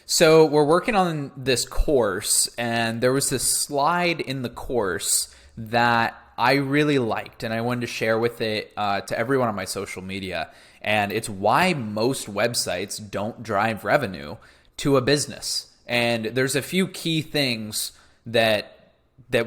So we're working on this course, and there was this slide in the course that I really liked, and I wanted to share with it to everyone on my social media. And it's why most websites don't drive revenue to a business. And there's a few key things that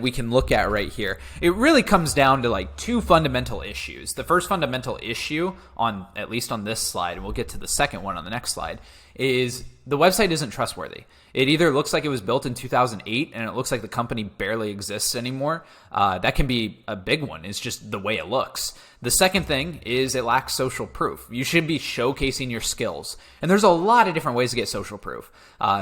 we can look at right here. It really comes down to like two fundamental issues. The first fundamental issue, on at least on this slide, and we'll get to the second one on the next slide, is the website isn't trustworthy. It either looks like it was built in 2008 and it looks like the company barely exists anymore. That can be a big one. It's just the way it looks. The second thing is it lacks social proof. You should be showcasing your skills. And there's a lot of different ways to get social proof.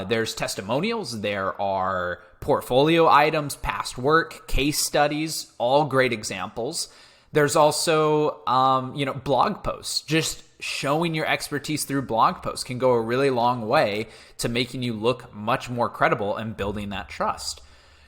There's testimonials. There are portfolio items, past work, case studies, all great examples. There's also, blog posts. Just showing your expertise through blog posts can go a really long way to making you look much more credible and building that trust.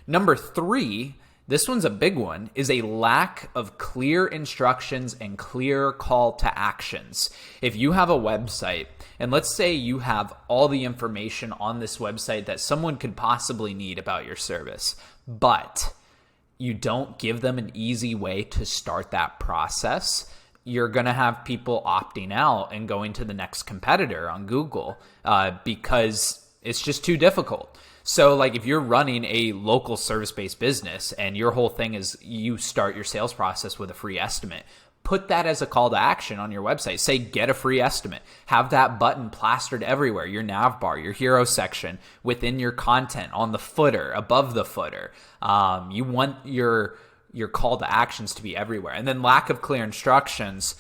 Number 3, this one's a big one, is a lack of clear instructions and clear call to actions. If you have a website, and let's say you have all the information on this website that someone could possibly need about your service, but you don't give them an easy way to start that process, you're going to have people opting out and going to the next competitor on Google because it's just too difficult. So like if you're running a local service-based business and your whole thing is you start your sales process with a free estimate, put that as a call to action on your website. Say, get a free estimate. Have that button plastered everywhere, your nav bar, your hero section, within your content, on the footer, above the footer. You want your call to actions to be everywhere. And then lack of clear instructions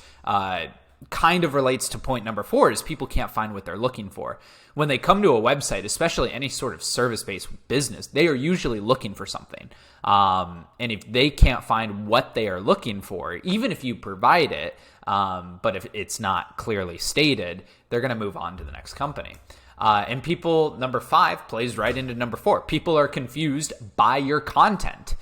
kind of relates to point number 4, is people can't find what they're looking for. When they come to a website, especially any sort of service-based business, they are usually looking for something. And if they can't find what they are looking for, even if you provide it, but if it's not clearly stated, they're going to move on to the next company. And people, number 5 plays right into number 4. People are confused by your content.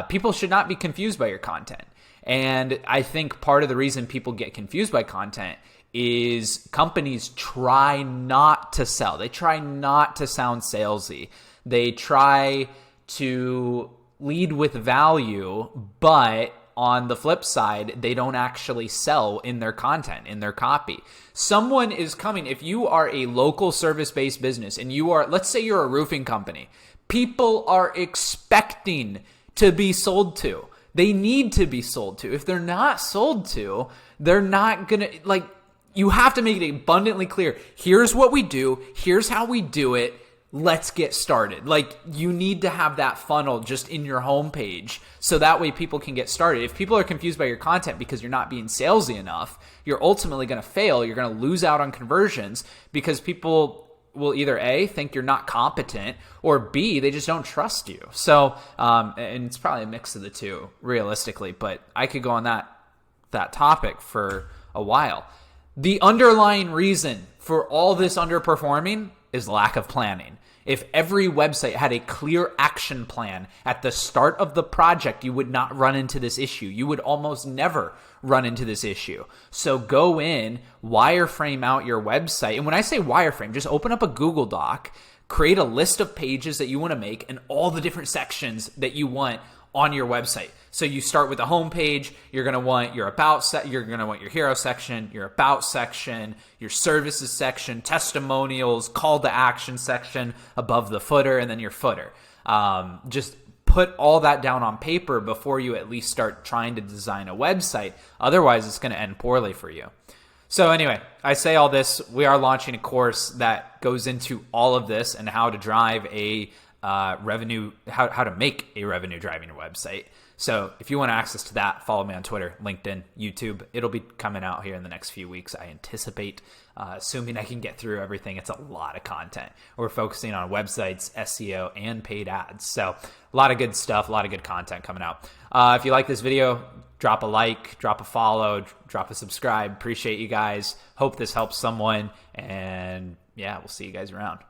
People should not be confused by your content. And I think part of the reason people get confused by content is companies try not to sell. They try not to sound salesy. They try to lead with value, but on the flip side, they don't actually sell in their content, in their copy. Someone is coming, if you are a local service-based business and you are, let's say you're a roofing company, people are expecting to be sold to. They need to be sold to. If they're not sold to, they're not going to, you have to make it abundantly clear. Here's what we do. Here's how we do it. Let's get started. You need to have that funnel just in your homepage so that way people can get started. If people are confused by your content because you're not being salesy enough, you're ultimately going to fail. You're going to lose out on conversions because people will either A, think you're not competent, or B, they just don't trust you. So, and it's probably a mix of the two, realistically, but I could go on that topic for a while. The underlying reason for all this underperforming is lack of planning. If every website had a clear action plan at the start of the project, you would not run into this issue. You would almost never run into this issue. So go in, wireframe out your website. And when I say wireframe, just open up a Google Doc, create a list of pages that you want to make and all the different sections that you want on your website. So you start with the home page. You're going to want your about you're going to want your hero section, your about section, your services section, testimonials, call to action section above the footer, and then your footer. Just put all that down on paper before you at least start trying to design a website. Otherwise, it's going to end poorly for you. So anyway, I say all this. We are launching a course that goes into all of this and how to drive a revenue, how to make a revenue driving website. So if you want access to that, follow me on Twitter, LinkedIn, YouTube. It'll be coming out here in the next few weeks, I anticipate, assuming I can get through everything. It's a lot of content. We're focusing on websites, SEO, and paid ads. So a lot of good stuff, a lot of good content coming out. If you like this video, drop a like, drop a follow, drop a subscribe. Appreciate you guys. Hope this helps someone. And yeah, we'll see you guys around.